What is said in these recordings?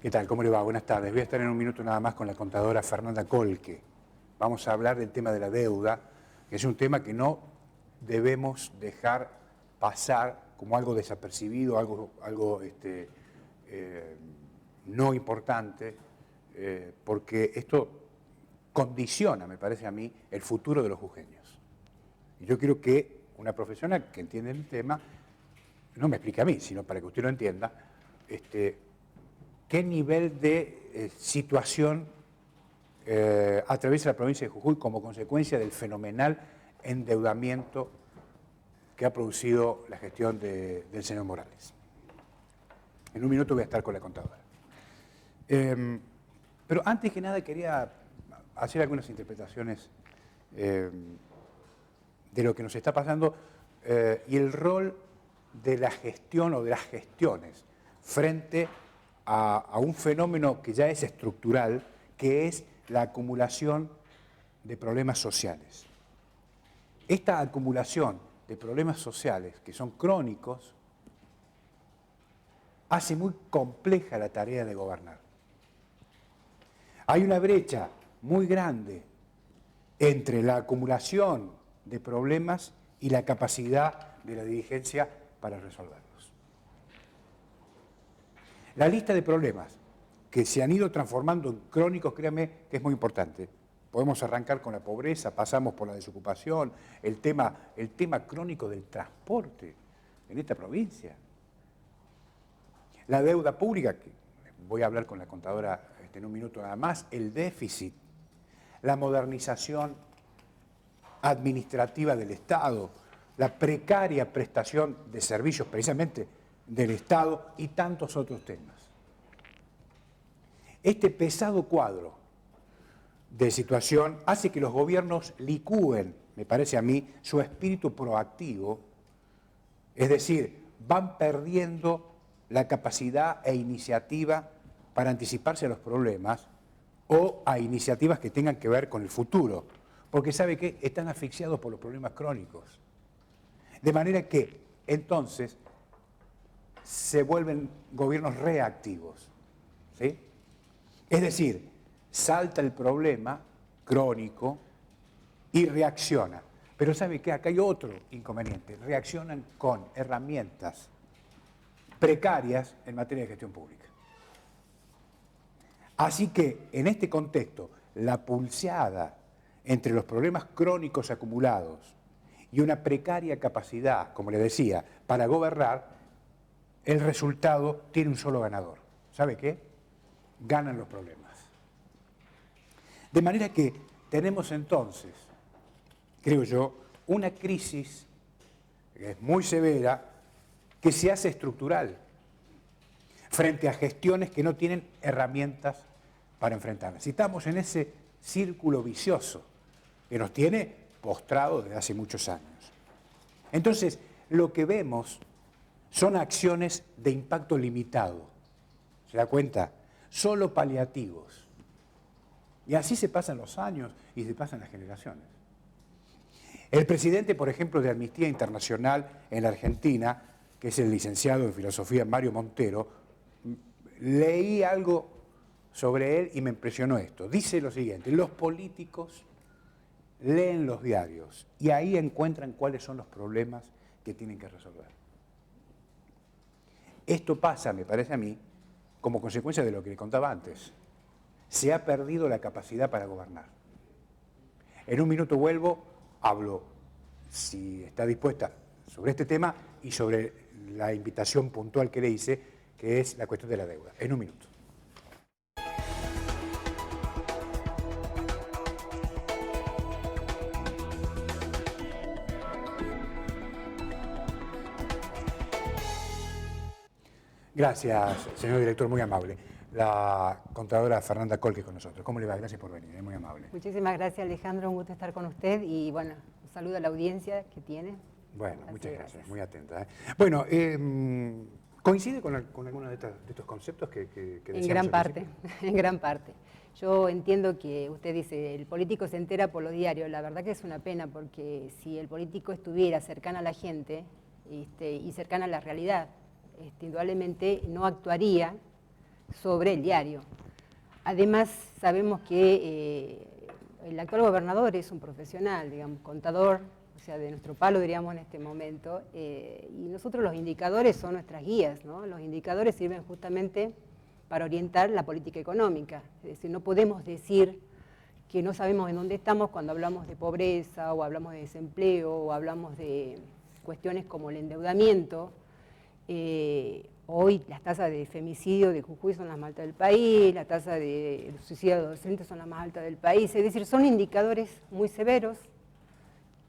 ¿Qué tal? ¿Cómo le va? Buenas tardes. Voy a estar en un minuto nada más con la contadora Fernanda Kolke. Vamos a hablar del tema de la deuda, que es un tema que no debemos dejar pasar como algo desapercibido, algo no importante, porque esto condiciona, me parece a mí, el futuro de los jujeños. Y yo quiero que una profesional que entiende el tema, no me explique a mí, sino para que usted lo entienda, qué nivel de situación atraviesa la provincia de Jujuy como consecuencia del fenomenal endeudamiento que ha producido la gestión del señor Morales. En un minuto voy a estar con la contadora. Pero antes que nada quería hacer algunas interpretaciones de lo que nos está pasando y el rol de la gestión o de las gestiones frente a un fenómeno que ya es estructural, que es la acumulación de problemas sociales. Esta acumulación de problemas sociales, que son crónicos, hace muy compleja la tarea de gobernar. Hay una brecha muy grande entre la acumulación de problemas y la capacidad de la dirigencia para resolverlos. La lista de problemas que se han ido transformando en crónicos, créanme que es muy importante. Podemos arrancar con la pobreza, pasamos por la desocupación, el tema crónico del transporte en esta provincia. La deuda pública, que voy a hablar con la contadora en un minuto nada más, el déficit, la modernización administrativa del Estado, la precaria prestación de servicios precisamente del Estado y tantos otros temas. Este pesado cuadro de situación hace que los gobiernos licúen, me parece a mí, su espíritu proactivo, es decir, van perdiendo la capacidad e iniciativa para anticiparse a los problemas o a iniciativas que tengan que ver con el futuro, porque ¿sabe qué? Están asfixiados por los problemas crónicos. De manera que, entonces, se vuelven gobiernos reactivos, ¿sí? Es decir, salta el problema crónico y reacciona. Pero ¿sabe qué? Acá hay otro inconveniente. Reaccionan con herramientas precarias en materia de gestión pública. Así que, en este contexto, la pulseada entre los problemas crónicos acumulados y una precaria capacidad, como le decía, para gobernar, el resultado tiene un solo ganador. ¿Sabe qué? Ganan los problemas. De manera que tenemos entonces, creo yo, una crisis que es muy severa, que se hace estructural frente a gestiones que no tienen herramientas para enfrentarlas. Si estamos en ese círculo vicioso que nos tiene postrado desde hace muchos años. Entonces, lo que vemos son acciones de impacto limitado. ¿Se da cuenta? Solo paliativos. Y así se pasan los años y se pasan las generaciones. El presidente, por ejemplo, de Amnistía Internacional en la Argentina, que es el licenciado en filosofía Mario Montero, leí algo sobre él y me impresionó esto. Dice lo siguiente: los políticos leen los diarios y ahí encuentran cuáles son los problemas que tienen que resolver. Esto pasa, me parece a mí, como consecuencia de lo que le contaba antes. Se ha perdido la capacidad para gobernar. En un minuto vuelvo, hablo, si está dispuesta, sobre este tema y sobre la invitación puntual que le hice, que es la cuestión de la deuda. En un minuto. Gracias, señor director, muy amable. La contadora Fernanda Kolke con nosotros. ¿Cómo le va? Gracias por venir, muy amable. Muchísimas gracias, Alejandro, un gusto estar con usted y bueno, un saludo a la audiencia que tiene. Bueno, muchas gracias, muy atenta. Bueno, ¿coincide con algunos de estos conceptos que decíamos? En gran parte, en gran parte. Yo entiendo que usted dice, el político se entera por los diarios. La verdad que es una pena porque si el político estuviera cercano a la gente y cercano a la realidad, indudablemente no actuaría sobre el diario. Además, sabemos que el actual gobernador es un profesional, digamos, contador, o sea, de nuestro palo, diríamos, en este momento, y nosotros los indicadores son nuestras guías, ¿no? Los indicadores sirven justamente para orientar la política económica, es decir, no podemos decir que no sabemos en dónde estamos cuando hablamos de pobreza, o hablamos de desempleo, o hablamos de cuestiones como el endeudamiento. Hoy las tasas de femicidio de Jujuy son las más altas del país, la tasa de suicidio de adolescentes son las más altas del país, es decir, son indicadores muy severos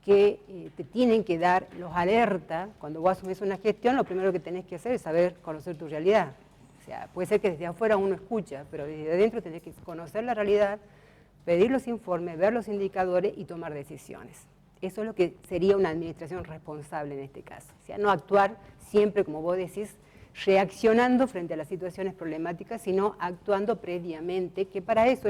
que te tienen que dar, los alerta. Cuando vos asumís una gestión, lo primero que tenés que hacer es saber conocer tu realidad. O sea, puede ser que desde afuera uno escucha, pero desde adentro tenés que conocer la realidad, pedir los informes, ver los indicadores y tomar decisiones. Eso es lo que sería una administración responsable en este caso. O sea, no actuar siempre, como vos decís, reaccionando frente a las situaciones problemáticas, sino actuando previamente, que para eso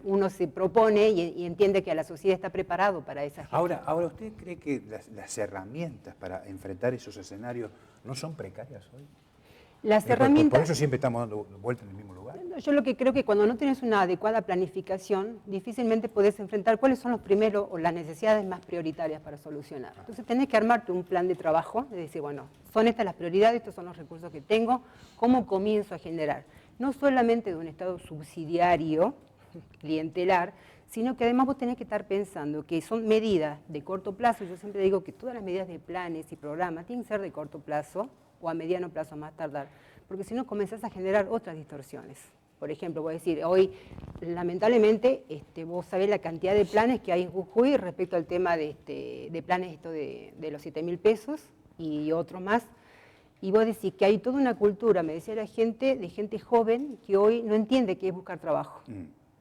uno se propone y entiende que a la sociedad está preparado para esa gestión. Ahora, ¿usted cree que las herramientas para enfrentar esos escenarios no son precarias hoy? Las herramientas... Por eso siempre estamos dando vueltas en el mismo lugar. Yo lo que creo que cuando no tienes una adecuada planificación, difícilmente podés enfrentar cuáles son los primeros o las necesidades más prioritarias para solucionar. Entonces tenés que armarte un plan de trabajo, de decir, bueno, son estas las prioridades, estos son los recursos que tengo, ¿cómo comienzo a generar? No solamente de un Estado subsidiario, clientelar, sino que además vos tenés que estar pensando que son medidas de corto plazo. Yo siempre digo que todas las medidas de planes y programas tienen que ser de corto plazo o a mediano plazo más tardar, porque si no comenzás a generar otras distorsiones. Por ejemplo, voy a decir, hoy lamentablemente vos sabés la cantidad de planes que hay en Jujuy respecto al tema de planes de los 7.000 pesos y otros más, y vos decís que hay toda una cultura, me decía la gente, de gente joven que hoy no entiende qué es buscar trabajo.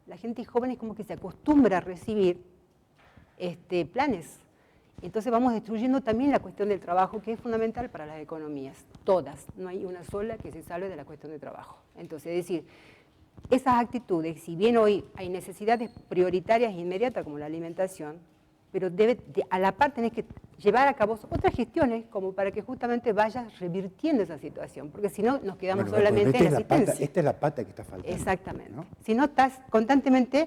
La gente joven es como que se acostumbra a recibir planes. Entonces vamos destruyendo también la cuestión del trabajo, que es fundamental para las economías, todas. No hay una sola que se salve de la cuestión del trabajo. Entonces, es decir, esas actitudes, si bien hoy hay necesidades prioritarias e inmediatas como la alimentación, pero a la par tenés que llevar a cabo otras gestiones como para que justamente vayas revirtiendo esa situación, porque si no nos quedamos solamente en la asistencia. Esta es la pata que está faltando. Exactamente. ¿No? Si no estás constantemente...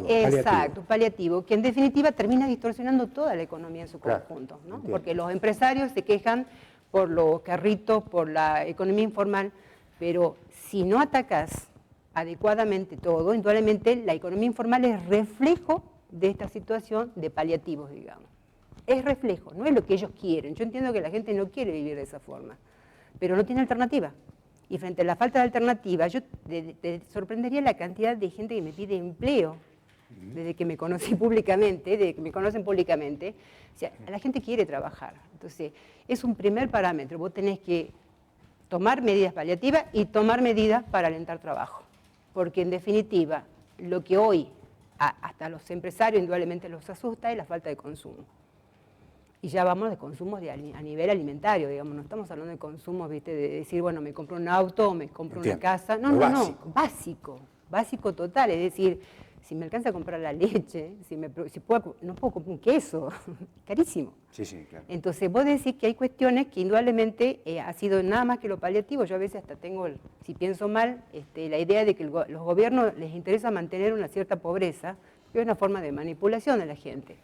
Exacto, paliativo, que en definitiva termina distorsionando toda la economía en su conjunto, ¿no? Porque los empresarios se quejan por los carritos, por la economía informal, pero si no atacas adecuadamente todo, indudablemente la economía informal es reflejo de esta situación de paliativos, digamos. Es reflejo, no es lo que ellos quieren. Yo entiendo que la gente no quiere vivir de esa forma, pero no tiene alternativa. Y frente a la falta de alternativa, yo te sorprendería la cantidad de gente que me pide empleo desde que me conocí públicamente, desde que me conocen públicamente. O sea, la gente quiere trabajar. Entonces, es un primer parámetro. Vos tenés que tomar medidas paliativas y tomar medidas para alentar trabajo. Porque en definitiva, lo que hoy hasta los empresarios indudablemente los asusta es la falta de consumo. Y ya vamos de consumos a nivel alimentario, digamos, no estamos hablando de consumos, ¿viste? De decir, bueno, me compro un auto, me compro una casa. No, básico total, es decir, si me alcanza a comprar la leche, no puedo comprar un queso, carísimo. Sí, claro. Entonces vos decís que hay cuestiones que indudablemente ha sido nada más que lo paliativo. Yo a veces hasta tengo, si pienso mal, la idea de que los gobiernos les interesa mantener una cierta pobreza, que es una forma de manipulación de la gente.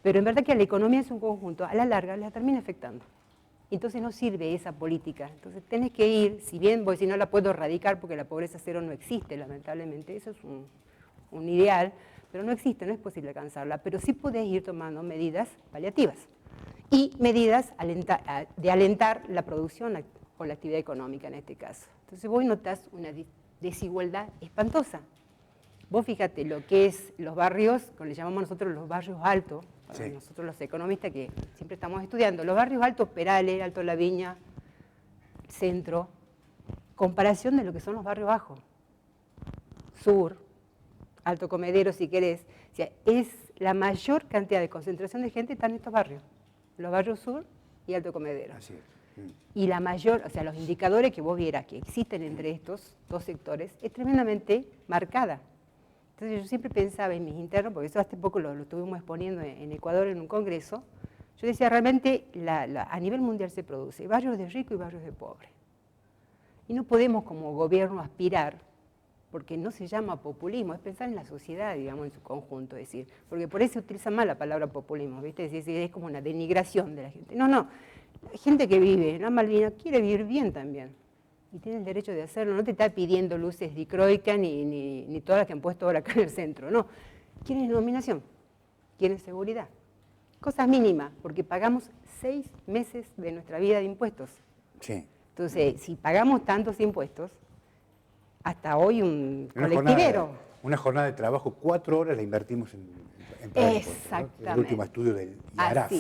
Pero en verdad que a la economía es un conjunto, a la larga la termina afectando. Entonces no sirve esa política. Entonces tenés que ir, si bien si no la puedo erradicar porque la pobreza cero no existe, lamentablemente, eso es un ideal, pero no existe, no es posible alcanzarla, pero sí podés ir tomando medidas paliativas y medidas de alentar la producción o la actividad económica en este caso. Entonces vos notás una desigualdad espantosa. Vos fíjate lo que es los barrios, como le llamamos nosotros los barrios altos, para nosotros los economistas que siempre estamos estudiando, los barrios altos, Perales, Alto La Viña, Centro, comparación de lo que son los barrios bajos, Sur, Alto Comedero si querés, o sea, es la mayor cantidad de concentración de gente está en estos barrios, los barrios Sur y Alto Comedero. Así es. Y la mayor, o sea, los indicadores que vos vieras que existen entre estos dos sectores es tremendamente marcada. Entonces yo siempre pensaba en mis internos, porque eso hace poco lo estuvimos exponiendo en Ecuador en un congreso, yo decía realmente a nivel mundial se produce barrios de rico y barrios de pobre. Y no podemos como gobierno aspirar, porque no se llama populismo, es pensar en la sociedad, digamos, en su conjunto, es decir, porque por eso se utiliza mal la palabra populismo, ¿viste? Es decir, es como una denigración de la gente. No, la gente que vive en la Malvinas quiere vivir bien también, y tiene el derecho de hacerlo, no te está pidiendo luces dicroicas ni todas las que han puesto ahora acá en el centro, no, quieren denominación, quieren seguridad, cosas mínimas, porque pagamos 6 meses de nuestra vida de impuestos. Sí. Entonces, si pagamos tantos impuestos, hasta hoy un colectivero. Una jornada de trabajo, 4 horas la invertimos en pagar impuestos, ¿no? Exactamente. El último estudio del IARAF.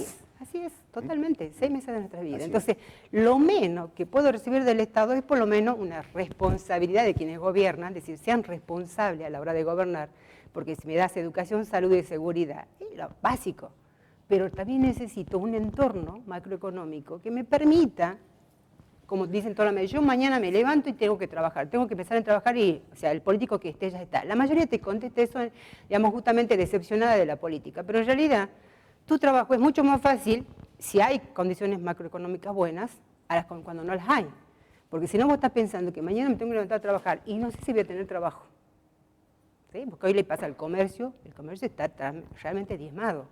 Así es, totalmente, 6 meses de nuestra vida. Así Entonces, lo menos que puedo recibir del Estado es por lo menos una responsabilidad de quienes gobiernan, es decir, sean responsables a la hora de gobernar, porque si me das educación, salud y seguridad, es lo básico. Pero también necesito un entorno macroeconómico que me permita, como dicen toda la mayoría, yo mañana me levanto y tengo que trabajar, tengo que empezar a trabajar y, o sea, el político que esté ya está. La mayoría te contesta eso, digamos, justamente decepcionada de la política, pero en realidad tu trabajo es mucho más fácil si hay condiciones macroeconómicas buenas cuando no las hay. Porque si no vos estás pensando que mañana me tengo que levantar a trabajar y no sé si voy a tener trabajo. ¿Sí? Porque hoy le pasa al comercio, el comercio está realmente diezmado.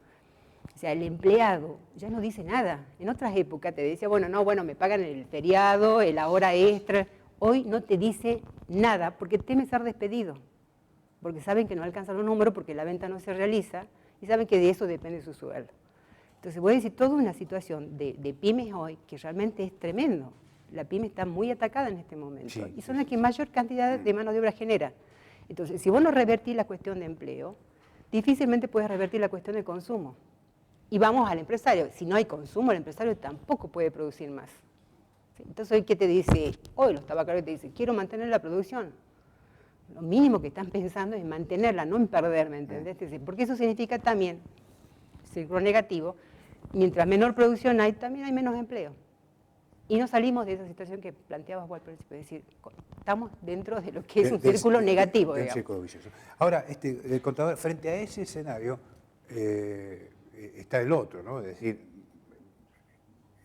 O sea, el empleado ya no dice nada. En otras épocas te decía, bueno, me pagan el feriado, la hora extra. Hoy no te dice nada porque teme ser despedido. Porque saben que no alcanzan los números porque la venta no se realiza y saben que de eso depende su sueldo. Entonces voy a decir, toda una situación de pymes hoy que realmente es tremendo. La pyme está muy atacada en este momento Sí, y son las que mayor cantidad de mano de obra genera. Entonces, si vos no revertís la cuestión de empleo, difícilmente puedes revertir la cuestión de consumo. Y vamos al empresario. Si no hay consumo, el empresario tampoco puede producir más. ¿Sí? Entonces, hoy, ¿qué te dice? Hoy los tabacaleros te dicen, quiero mantener la producción. Lo mínimo que están pensando es mantenerla, no en perder, ¿me entendés? Porque eso significa también, círculo negativo, mientras menor producción hay, también hay menos empleo. Y no salimos de esa situación que planteabas vos al principio, es decir, estamos dentro de lo que es un círculo negativo, digamos. Círculo vicioso. Ahora, el contador, frente a ese escenario, está el otro, ¿no? Es decir,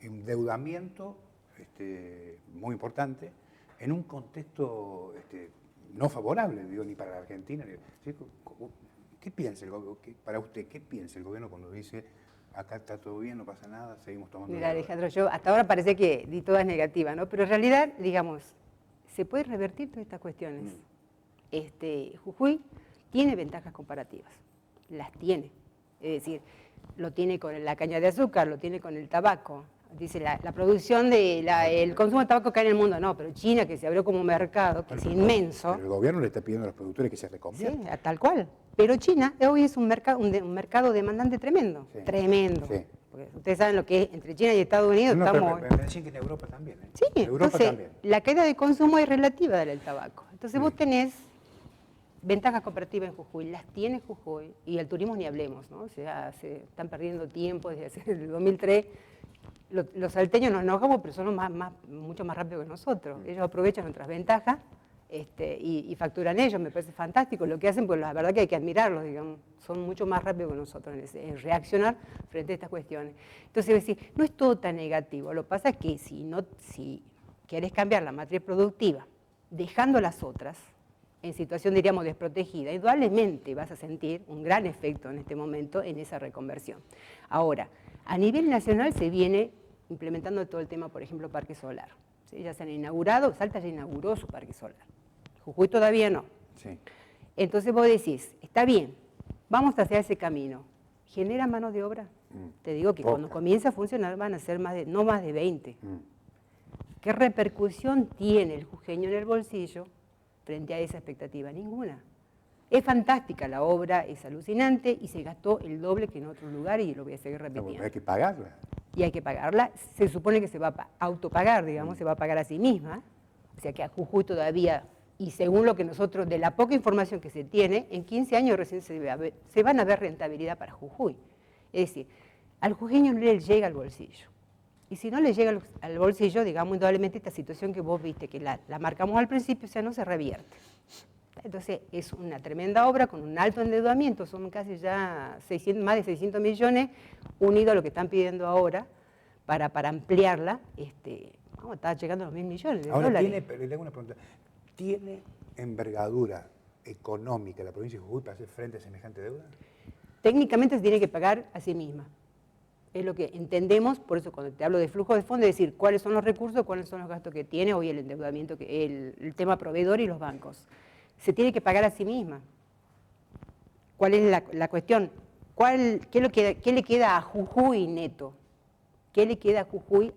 endeudamiento muy importante en un contexto no favorable, digo, ni para la Argentina. ¿Qué piensa el gobierno? Para usted, ¿qué piensa el gobierno cuando dice acá está todo bien, no pasa nada, seguimos tomando? Mira, Alejandro, yo hasta ahora parece que di todas negativas, ¿no? Pero en realidad, digamos, se puede revertir todas estas cuestiones. Jujuy tiene ventajas comparativas, las tiene. Es decir, lo tiene con la caña de azúcar, lo tiene con el tabaco. Dice, la producción el consumo de tabaco cae en el mundo. No, pero China, que se abrió como mercado, que es inmenso. Pero el gobierno le está pidiendo a los productores que se reconviertan. Sí, tal cual. Pero China hoy es un mercado demandante tremendo. Sí. Tremendo. Sí. Porque ustedes saben lo que es entre China y Estados Unidos. No, estamos... pero me decían que en Europa también. Sí, Europa entonces, también. La caída de consumo es relativa del tabaco. Entonces vos tenés ventajas comparativas en Jujuy, las tiene Jujuy, y el turismo ni hablemos, ¿no? O sea, se están perdiendo tiempo desde el 2003. Los salteños nos enojamos, pero son mucho más rápidos que nosotros. Ellos aprovechan nuestras ventajas y facturan ellos. Me parece fantástico lo que hacen, pues la verdad que hay que admirarlos, digamos. Son mucho más rápidos que nosotros en reaccionar frente a estas cuestiones. Entonces, es decir, no es todo tan negativo. Lo que pasa es que si querés cambiar la matriz productiva, dejando las otras, en situación, diríamos, desprotegida, indudablemente vas a sentir un gran efecto en este momento en esa reconversión. Ahora, a nivel nacional se viene implementando todo el tema, por ejemplo, parque solar. ¿Sí? Ya se han inaugurado, Salta ya inauguró su parque solar. Jujuy todavía no. Sí. Entonces vos decís, está bien, vamos hacia ese camino. ¿Genera mano de obra? Te digo que cuando comience a funcionar van a ser no más de 20. ¿Qué repercusión tiene el jujeño en el bolsillo frente a esa expectativa? Ninguna. Es fantástica la obra, es alucinante y se gastó el doble que en otro lugar y lo voy a seguir repitiendo. No, hay que pagarla. Y hay que pagarla. Se supone que se va a autopagar, digamos, se va a pagar a sí misma. O sea que a Jujuy todavía, y según lo que nosotros, de la poca información que se tiene, en 15 años recién se van a ver rentabilidad para Jujuy. Es decir, al jujeño no le llega al bolsillo. Y si no le llega al bolsillo, digamos, indudablemente esta situación que vos viste, que la marcamos al principio, o sea, no se revierte. Entonces, es una tremenda obra con un alto endeudamiento, son casi ya más de 600 millones, unido a lo que están pidiendo ahora para ampliarla, Vamos, está llegando a los 1.000 millones de Ahora, dólares. le hago una pregunta. ¿Tiene envergadura económica la provincia de Jujuy para hacer frente a semejante deuda? Técnicamente se tiene que pagar a sí misma. Es lo que entendemos, por eso cuando te hablo de flujo de fondos, es decir, cuáles son los recursos, cuáles son los gastos que tiene hoy el endeudamiento, el tema proveedor y los bancos. Se tiene que pagar a sí misma. ¿Cuál es la cuestión? ¿Qué le queda a Jujuy neto? ¿Qué le queda a Jujuy?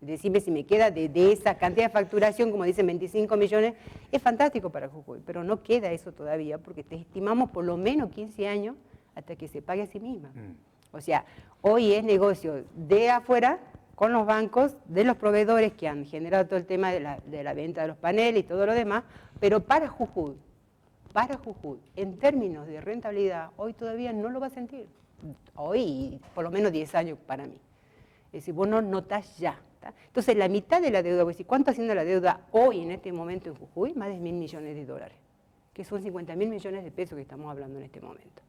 Decime si me queda de esa cantidad de facturación, como dicen 25 millones, es fantástico para Jujuy, pero no queda eso todavía, porque te estimamos por lo menos 15 años hasta que se pague a sí misma. O sea, hoy es negocio de afuera con los bancos, de los proveedores que han generado todo el tema de la venta de los paneles y todo lo demás, pero para Jujuy, en términos de rentabilidad, hoy todavía no lo va a sentir. Hoy, por lo menos 10 años para mí. Es decir, vos no notás ya. ¿tá? Entonces, la mitad de la deuda, vos decís, ¿cuánto haciendo la deuda hoy en este momento en Jujuy? Más de 1.000 millones de dólares, que son 50.000 millones de pesos que estamos hablando en este momento.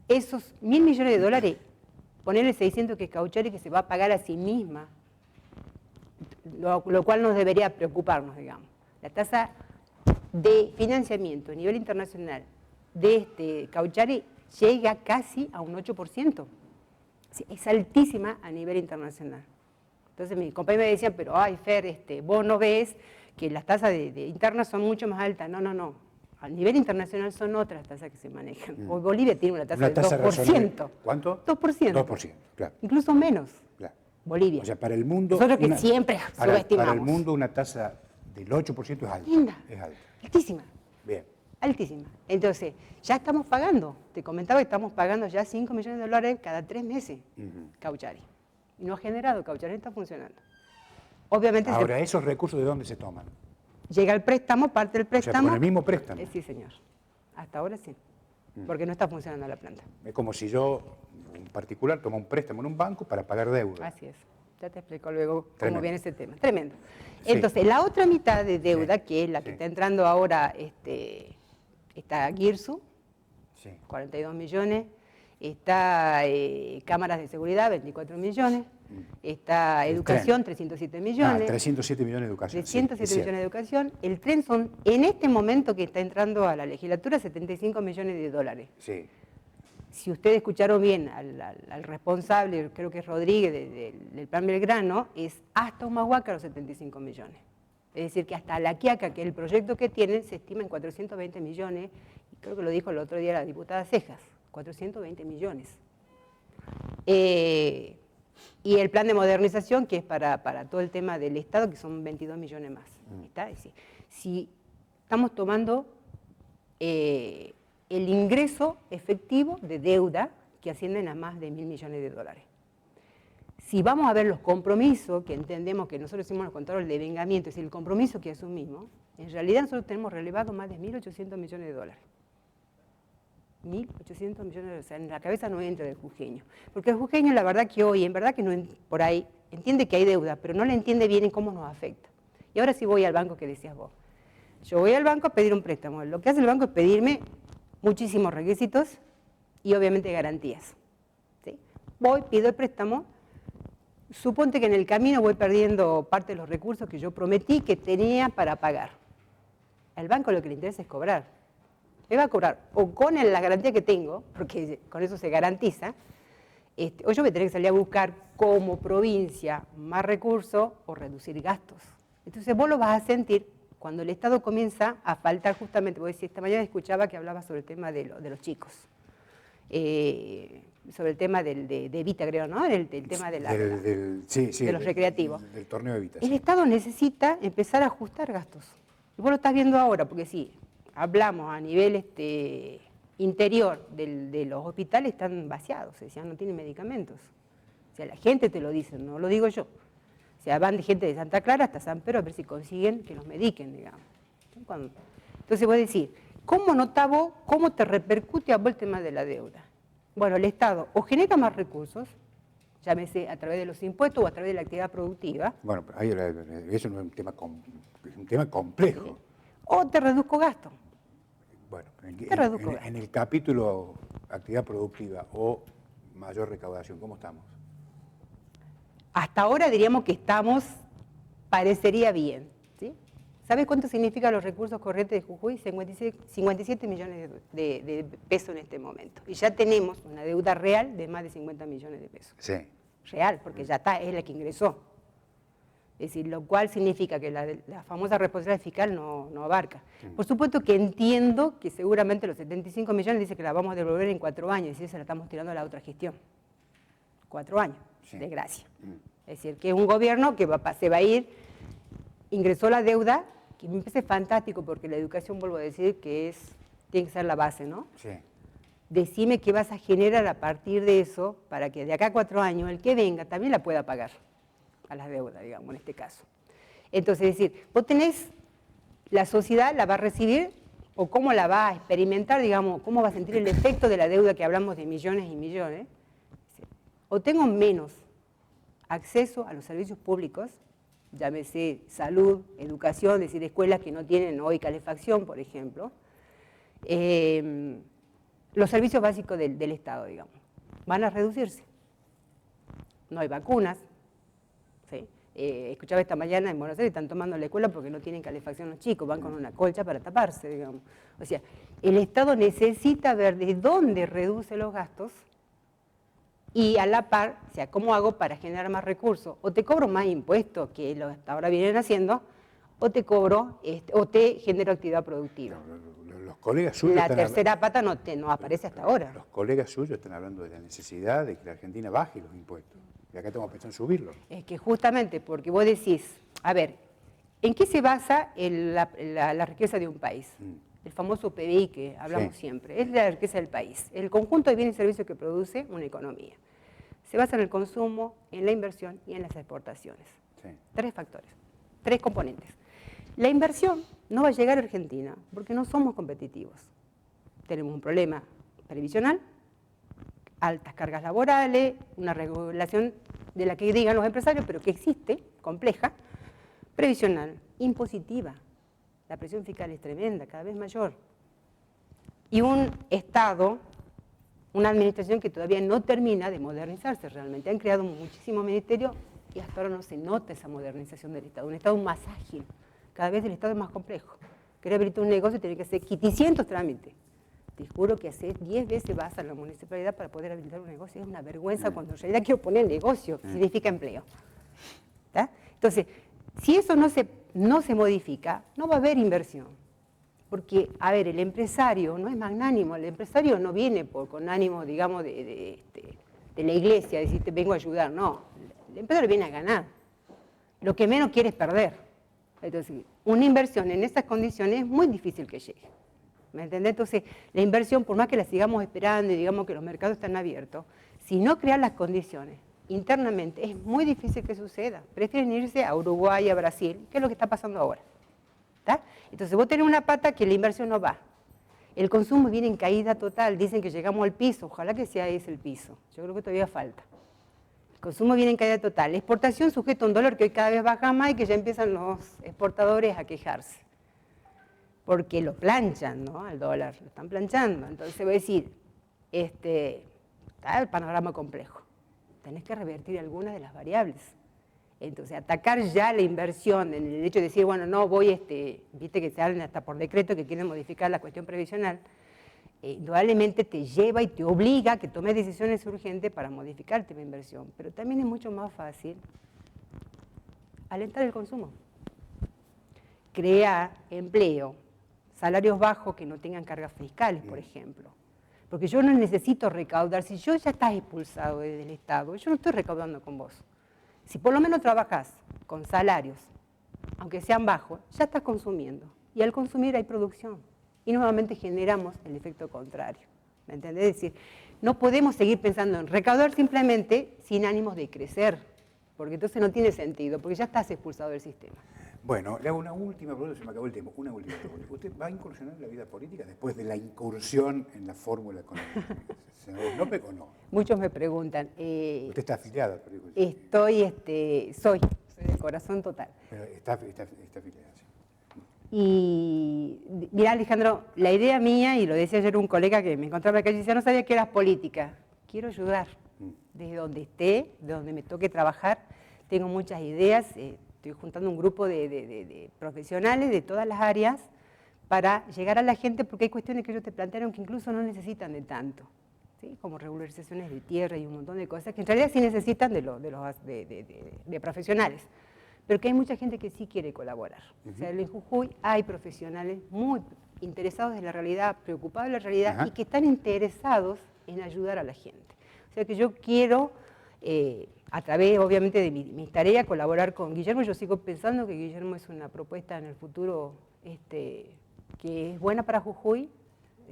Esos 1.000 millones de dólares, ponerle 600 que es Cauchari, que se va a pagar a sí misma, lo cual nos debería preocuparnos, digamos. La tasa de financiamiento a nivel internacional de Cauchari llega casi a un 8%. Es altísima a nivel internacional. Entonces mis compañeros me decían, pero ay Fer, vos no ves que las tasas de internas son mucho más altas. No. A nivel internacional son otras tasas que se manejan. Hoy Bolivia tiene una tasa de 2%. Razonable. ¿Cuánto? 2%. 2%, claro. Incluso menos. Claro. Bolivia. O sea, para el mundo... Nosotros que siempre subestimamos. Para el mundo una tasa del 8% es alta. Linda. Es alta. Altísima. Bien. Altísima. Entonces, ya estamos pagando. Te comentaba que estamos pagando ya 5 millones de dólares cada 3 meses. Cauchari. Y no ha generado, Cauchari está funcionando. Obviamente ahora, ¿esos recursos de dónde se toman? Llega el préstamo, parte del préstamo. O sea, con el mismo préstamo. Sí, señor. Hasta ahora sí. Porque no está funcionando la planta. Es como si en particular, tomo un préstamo en un banco para pagar deuda. Así es. Ya te explico luego Tremendo. cómo viene ese tema. Tremendo. Sí. Entonces, la otra mitad de deuda, que es la que Sí. está entrando ahora, está Girsu, Sí. 42 millones. Está cámaras de seguridad, 24 millones. Está El educación, tren. 307 millones. 307 millones de educación. 307 sí, millones de educación. El tren son, en este momento que está entrando a la legislatura, 75 millones de dólares. Sí. Si ustedes escucharon bien al responsable, creo que es Rodríguez, del Plan Belgrano, es hasta Humahuaca los 75 millones. Es decir, que hasta La Quiaca, que es el proyecto que tienen, se estima en 420 millones, y creo que lo dijo el otro día la diputada Cejas, 420 millones. Y el plan de modernización, que es para todo el tema del Estado, que son 22 millones más. ¿Está? Es decir, si estamos tomando el ingreso efectivo de deuda que ascienden a más de 1.000 millones de dólares. Si vamos a ver los compromisos, que entendemos que nosotros hicimos los controles de vengamiento, es decir, el compromiso que asumimos, en realidad nosotros tenemos relevado más de 1.800 millones de dólares. 1.800 millones de dólares, o sea, en la cabeza no entra del jujeño. Porque el jujeño, la verdad que hoy, en verdad que no, por ahí, entiende que hay deuda, pero no le entiende bien en cómo nos afecta. Y ahora sí voy al banco que decías vos. Yo voy al banco a pedir un préstamo. Lo que hace el banco es pedirme muchísimos requisitos y obviamente garantías. ¿Sí? Voy, pido el préstamo. Suponte que en el camino voy perdiendo parte de los recursos que yo prometí que tenía para pagar. Al banco lo que le interesa es cobrar. Me va a cobrar o con la garantía que tengo, porque con eso se garantiza, o yo voy a tener que salir a buscar como provincia más recursos o reducir gastos. Entonces vos lo vas a sentir cuando el Estado comienza a faltar justamente, vos decís, esta mañana escuchaba que hablaba sobre el tema de los chicos, sobre el tema de Evita, creo, ¿no? El tema de, de los recreativos. Del torneo de Evita. El Estado necesita empezar a ajustar gastos. Y vos lo estás viendo ahora, porque sí, hablamos a nivel interior de los hospitales, están vaciados, o sea, no tienen medicamentos. O sea, la gente te lo dice, no lo digo yo. O sea, van de gente de Santa Clara hasta San Pedro a ver si consiguen que los mediquen, digamos. Entonces vos decís, ¿cómo notás vos, cómo te repercute a vos el tema de la deuda? Bueno, el Estado o genera más recursos, llámese a través de los impuestos o a través de la actividad productiva. Bueno, eso no es un tema complejo. ¿Sí? O te reduzco gasto. Bueno, gasto. En el capítulo actividad productiva o mayor recaudación, ¿cómo estamos? Hasta ahora diríamos que estamos parecería bien, ¿sí? ¿Sabes cuánto significa los recursos corrientes de Jujuy? 57 millones de pesos en este momento. Y ya tenemos una deuda real de más de 50 millones de pesos. Sí. Real, porque ya está, es la que ingresó. Es decir, lo cual significa que la famosa responsabilidad fiscal no abarca. Por supuesto que entiendo que seguramente los 75 millones dice que la vamos a devolver en 4 años, y eso la estamos tirando a la otra gestión. 4 años, sí, de gracia. Es decir, que es un gobierno que se va a ir, ingresó la deuda, que me parece fantástico porque la educación, vuelvo a decir, que tiene que ser la base, ¿no? Sí. Decime qué vas a generar a partir de eso para que de acá a 4 años el que venga también la pueda pagar a las deudas, digamos, en este caso. Entonces, es decir, vos tenés, la sociedad la va a recibir o cómo la va a experimentar, digamos, cómo va a sentir el efecto de la deuda que hablamos de millones y millones. O tengo menos acceso a los servicios públicos, llámese salud, educación, es decir, escuelas que no tienen hoy calefacción, por ejemplo, los servicios básicos del Estado, digamos, van a reducirse. No hay vacunas, ¿sí? Escuchaba esta mañana en Buenos Aires, están tomando la escuela porque no tienen calefacción los chicos, van con una colcha para taparse, digamos. O sea, el Estado necesita ver de dónde reduce los gastos y a la par, o sea, ¿cómo hago para generar más recursos? O te cobro más impuestos, que lo hasta ahora vienen haciendo, o te cobro, o te genero actividad productiva. Los colegas suyos la tercera pata no aparece hasta ahora. Los colegas suyos están hablando de la necesidad de que la Argentina baje los impuestos. Y acá estamos pensando en subirlos. Es que justamente porque vos decís, a ver, ¿en qué se basa la riqueza de un país? El famoso PBI que hablamos siempre, es la riqueza del país, el conjunto de bienes y servicios que produce una economía. Se basa en el consumo, en la inversión y en las exportaciones. Sí. 3 factores, 3 componentes. La inversión no va a llegar a Argentina porque no somos competitivos. Tenemos un problema previsional, altas cargas laborales, una regulación de la que digan los empresarios, pero que existe, compleja, previsional, impositiva. La presión fiscal es tremenda, cada vez mayor. Y un Estado, una administración que todavía no termina de modernizarse realmente. Han creado muchísimos ministerios y hasta ahora no se nota esa modernización del Estado. Un Estado más ágil. Cada vez el Estado es más complejo. Querés abrirte un negocio, tiene que hacer 500 trámites. Te juro que hace 10 veces vas a la municipalidad para poder habilitar un negocio. Es una vergüenza cuando en realidad quiero poner negocio, significa empleo. ¿Está? Entonces, si eso no se modifica, no va a haber inversión. Porque, a ver, el empresario no es magnánimo, el empresario no viene con ánimo, digamos, de la iglesia, de decir, te vengo a ayudar, no. El empresario viene a ganar. Lo que menos quiere es perder. Entonces, una inversión en esas condiciones es muy difícil que llegue. ¿Me entendés? Entonces, la inversión, por más que la sigamos esperando y digamos que los mercados están abiertos, si no crean las condiciones internamente, es muy difícil que suceda. Prefieren irse a Uruguay, a Brasil, que es lo que está pasando ahora. ¿Está? Entonces, vos tenés una pata que la inversión no va. El consumo viene en caída total, dicen que llegamos al piso, ojalá que sea ese el piso. Yo creo que todavía falta. El consumo viene en caída total. La exportación sujeta a un dólar que hoy cada vez baja más y que ya empiezan los exportadores a quejarse. Porque lo planchan, ¿no? Al dólar, lo están planchando. Entonces voy a decir, está el panorama complejo. Tenés que revertir algunas de las variables. Entonces, atacar ya la inversión en el hecho de decir, bueno, no voy, viste que se hablan hasta por decreto que quieren modificar la cuestión previsional, indudablemente te lleva y te obliga a que tomes decisiones urgentes para modificar el tema de inversión. Pero también es mucho más fácil alentar el consumo. Crear empleo, salarios bajos que no tengan cargas fiscales, por ejemplo. Porque yo no necesito recaudar. Si yo ya estás expulsado del Estado, yo no estoy recaudando con vos. Si por lo menos trabajás con salarios, aunque sean bajos, ya estás consumiendo. Y al consumir hay producción. Y nuevamente generamos el efecto contrario. ¿Me entendés? Es decir, no podemos seguir pensando en recaudar simplemente sin ánimos de crecer. Porque entonces no tiene sentido, porque ya estás expulsado del sistema. Bueno, le hago una última pregunta, se me acabó el tiempo. Una última pregunta. ¿Usted va a incursionar en la vida política después de la incursión en la fórmula económica? ¿Senador López o no? Muchos me preguntan. ¿Usted está afiliada? Soy de corazón total. Pero está afiliada, sí. Y mirá, Alejandro, la idea mía, y lo decía ayer un colega que me encontraba acá, y decía, no sabía que eras política. Quiero ayudar. Desde donde esté, de donde me toque trabajar, tengo muchas ideas. estoy juntando un grupo de profesionales de todas las áreas para llegar a la gente, porque hay cuestiones que ellos te plantearon que incluso no necesitan de tanto, ¿sí? Como regularizaciones de tierra y un montón de cosas que en realidad sí necesitan de profesionales, pero que hay mucha gente que sí quiere colaborar. O sea, en Jujuy hay profesionales muy interesados en la realidad, preocupados de la realidad y que están interesados en ayudar a la gente. O sea que yo quiero, a través obviamente de mis tareas, colaborar con Guillermo. Yo sigo pensando que Guillermo es una propuesta en el futuro que es buena para Jujuy.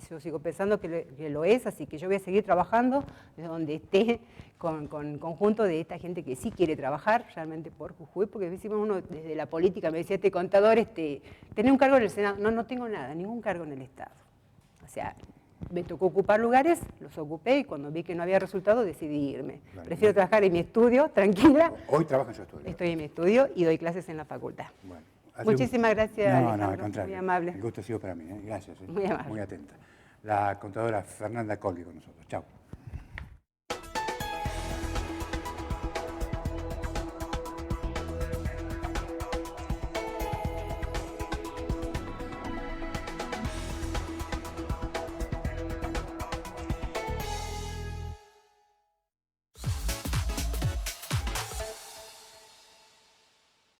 Yo sigo pensando que lo es, así que yo voy a seguir trabajando donde esté con conjunto de esta gente que sí quiere trabajar realmente por Jujuy, porque decimos uno desde la política, me decía este contador, tener un cargo en el Senado. No, no tengo nada, ningún cargo en el Estado. O sea, me tocó ocupar lugares, los ocupé y cuando vi que no había resultado decidí irme. Vale, prefiero trabajar en mi estudio, tranquila. Hoy trabajo en su estudio. Estoy en mi estudio y doy clases en la facultad. Bueno. Muchísimas gracias, Alejandro. No, al contrario. Muy amable. El gusto ha sido para mí. Gracias. Muy amable. Muy atenta. La contadora Fernanda Colli con nosotros. Chao.